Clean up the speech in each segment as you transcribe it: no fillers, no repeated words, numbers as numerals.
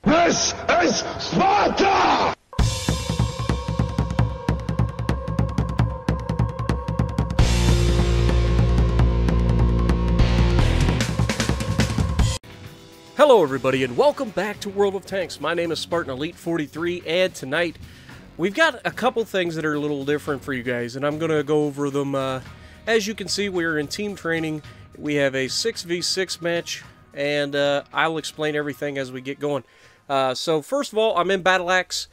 This is Sparta! Hello everybody and welcome back to World of Tanks. My name is Spartan Elite 43 and tonight we've got a couple things that are a little different for you guys and I'm going to go over them. As you can see, we're in team training. We have a 6v6 match and I'll explain everything as we get going. So first of all, I'm in Battle Axe.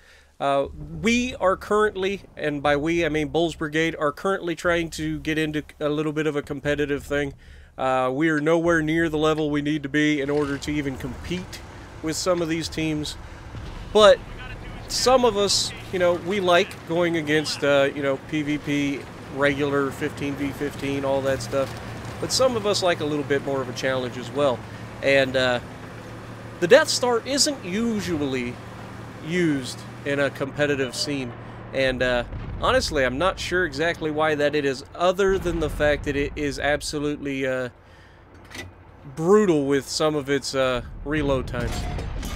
We are currently, and by we I mean Bull's Brigade, are currently trying to get into a little bit of a competitive thing. We are nowhere near the level we need to be in order to even compete with some of these teams. But some of us, you know, we like going against, you know, PvP, regular 15v15, all that stuff. But some of us like a little bit more of a challenge as well. And the Death Star isn't usually used in a competitive scene. And honestly, I'm not sure exactly why that it is, other than the fact that it is absolutely brutal with some of its reload times.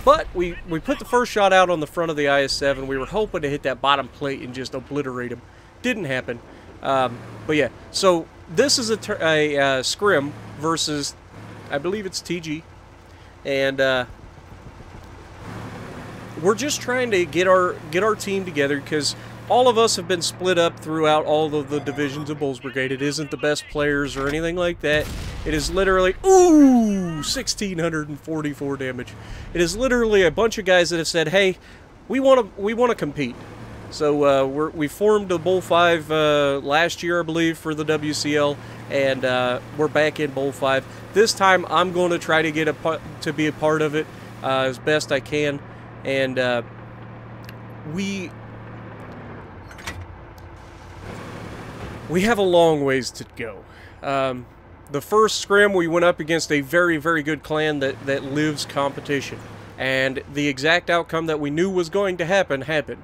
But we put the first shot out on the front of the IS-7. We were hoping to hit that bottom plate and just obliterate him. Didn't happen. But yeah, so this is a scrim versus, I believe it's TG. And we're just trying to get our team together because all of us have been split up throughout all of the divisions of Bull's Brigade. It isn't the best players or anything like that. It is literally, ooh, 1,644 damage. It is literally a bunch of guys that have said, hey, we want to compete. So we formed the BULL5 last year, I believe, for the WCL, and we're back in BULL5. This time, I'm going to try to get to be a part of it as best I can, and we have a long ways to go. The first scrim, we went up against a very, very good clan that lives competition, and the exact outcome that we knew was going to happen happened.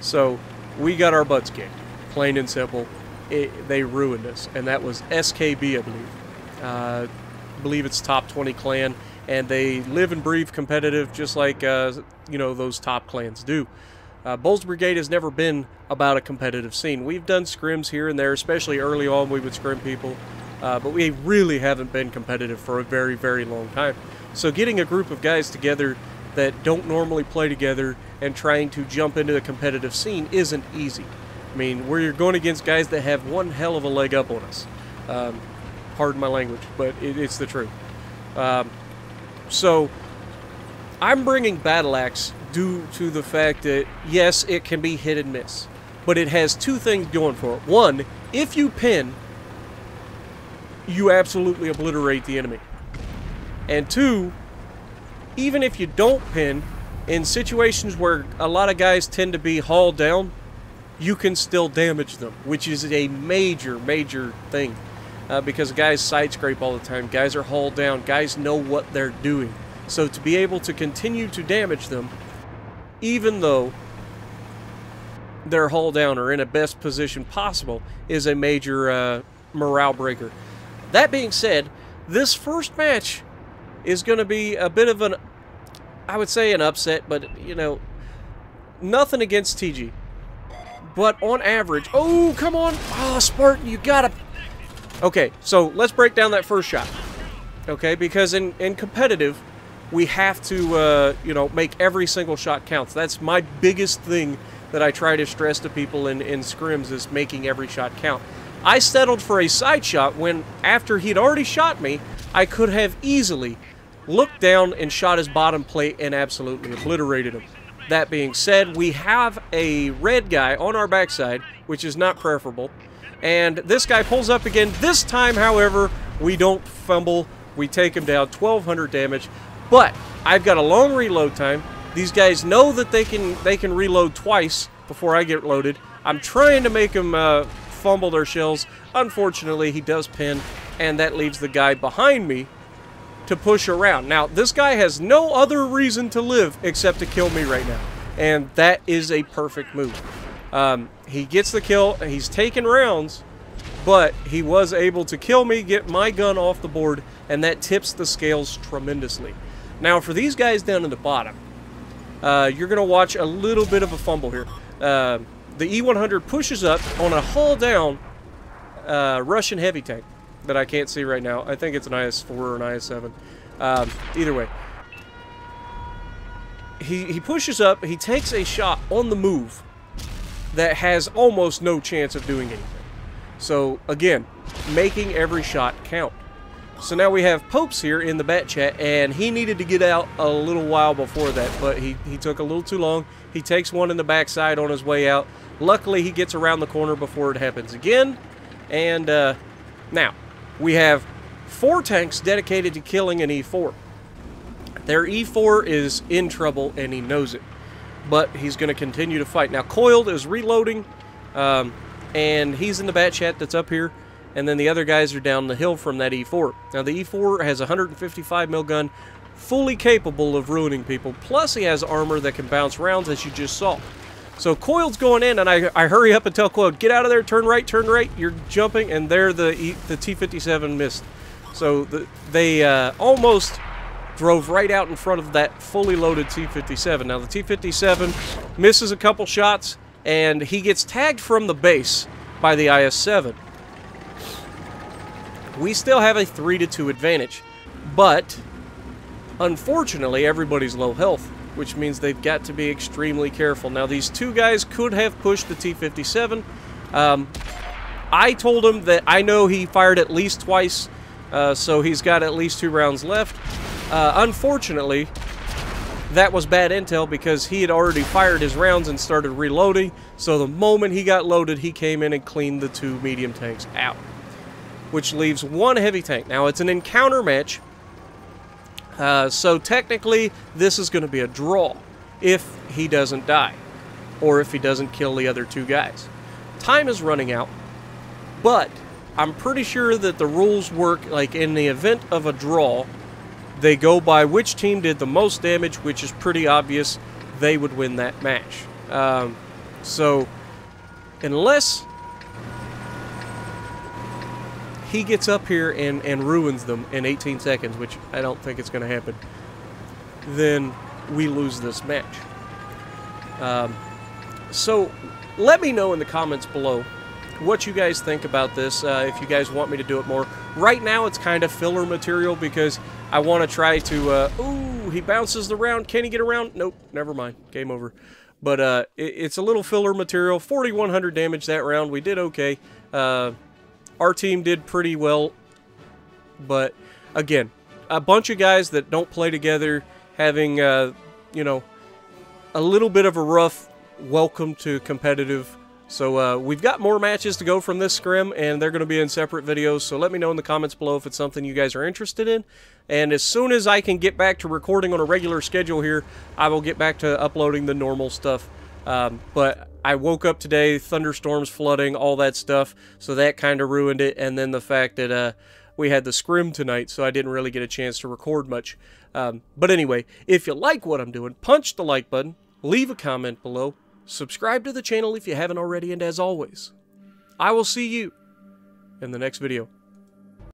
So we got our butts kicked, plain and simple. They ruined us, and that was SKB, I believe. I believe it's top 20 clan, and they live and breathe competitive just like you know, those top clans do. Bull's Brigade has never been about a competitive scene. We've done scrims here and there, especially early on we would scrim people, but we really haven't been competitive for a very, very long time. So getting a group of guys together that don't normally play together and trying to jump into the competitive scene isn't easy. I mean, we're going against guys that have one hell of a leg up on us. Pardon my language, but it's the truth. So I'm bringing Battle Axe due to the fact that, yes, it can be hit and miss, but it has two things going for it. One, if you pin, you absolutely obliterate the enemy. And two, even if you don't pin, in situations where a lot of guys tend to be hauled down, you can still damage them, which is a major, major thing. Because guys side scrape all the time, guys are hauled down, guys know what they're doing. So to be able to continue to damage them, even though they're hauled down or in a best position possible, is a major morale breaker. That being said, this first match is going to be a bit of an, I would say an upset, but, you know, nothing against TG. But on average, oh, come on, oh, Spartan, you gotta, okay, so let's break down that first shot, okay, because in competitive, we have to, you know, make every single shot counts. That's my biggest thing that I try to stress to people in scrims, is making every shot count. I settled for a side shot when, after he'd already shot me, I could have easily looked down and shot his bottom plate and absolutely obliterated him. That being said, we have a red guy on our backside, which is not preferable, and this guy pulls up again. This time, however, we don't fumble. We take him down, 1,200 damage. But I've got a long reload time. These guys know that they can reload twice before I get loaded. I'm trying to make them fumble their shells. Unfortunately, he does pin, and that leaves the guy behind me to push around. Now, this guy has no other reason to live except to kill me right now, and that is a perfect move. He gets the kill. He's taken rounds, but he was able to kill me, get my gun off the board, and that tips the scales tremendously. Now, for these guys down in the bottom, you're going to watch a little bit of a fumble here. The E-100 pushes up on a hull-down Russian heavy tank that I can't see right now. I think it's an IS-4 or an IS-7. Either way. He pushes up, he takes a shot on the move that has almost no chance of doing anything. So, again, making every shot count. So now we have Popes here in the bat chat, and he needed to get out a little while before that, but he took a little too long. He takes one in the backside on his way out. Luckily, he gets around the corner before it happens again. And now, we have 4 tanks dedicated to killing an E4. Their E4 is in trouble, and he knows it. But he's going to continue to fight. Now, Coiled is reloading, and he's in the bat chat that's up here. And then the other guys are down the hill from that E4. Now, the E4 has a 155mm gun, fully capable of ruining people. Plus, he has armor that can bounce rounds, as you just saw. So, Coiled's going in, and I hurry up and tell Coiled, get out of there, turn right, you're jumping, and there the T-57 missed. So, they almost drove right out in front of that fully loaded T-57. Now, the T-57 misses a couple shots, and he gets tagged from the base by the IS-7. We still have a 3-2 advantage, but unfortunately, everybody's low health, which means they've got to be extremely careful. Now, these 2 guys could have pushed the T-57. I told him that I know he fired at least twice, so he's got at least 2 rounds left. Unfortunately, that was bad intel because he had already fired his rounds and started reloading, so the moment he got loaded, he came in and cleaned the 2 medium tanks out, which leaves 1 heavy tank. Now, it's an encounter match, so technically, this is going to be a draw if he doesn't die, or if he doesn't kill the other 2 guys. Time is running out, but I'm pretty sure that the rules work, like in the event of a draw, they go by which team did the most damage, which is pretty obvious. They would win that match. So, unless he gets up here and ruins them in 18 seconds, which I don't think it's going to happen, then we lose this match. So, let me know in the comments below what you guys think about this, if you guys want me to do it more. Right now, it's kind of filler material because I want to try to, ooh, he bounces the round. Can he get around? Nope, never mind. Game over. But it's a little filler material. 4,100 damage that round. We did okay. Our team did pretty well. But, again, a bunch of guys that don't play together, having, you know, a little bit of a rough welcome to competitive. So we've got more matches to go from this scrim, and they're going to be in separate videos. So let me know in the comments below if it's something you guys are interested in. And as soon as I can get back to recording on a regular schedule here, I will get back to uploading the normal stuff. But I woke up today, thunderstorms, flooding, all that stuff. So that kind of ruined it. And then the fact that we had the scrim tonight, so I didn't really get a chance to record much. But anyway, if you like what I'm doing, punch the like button, leave a comment below. Subscribe to the channel if you haven't already, and as always, I will see you in the next video.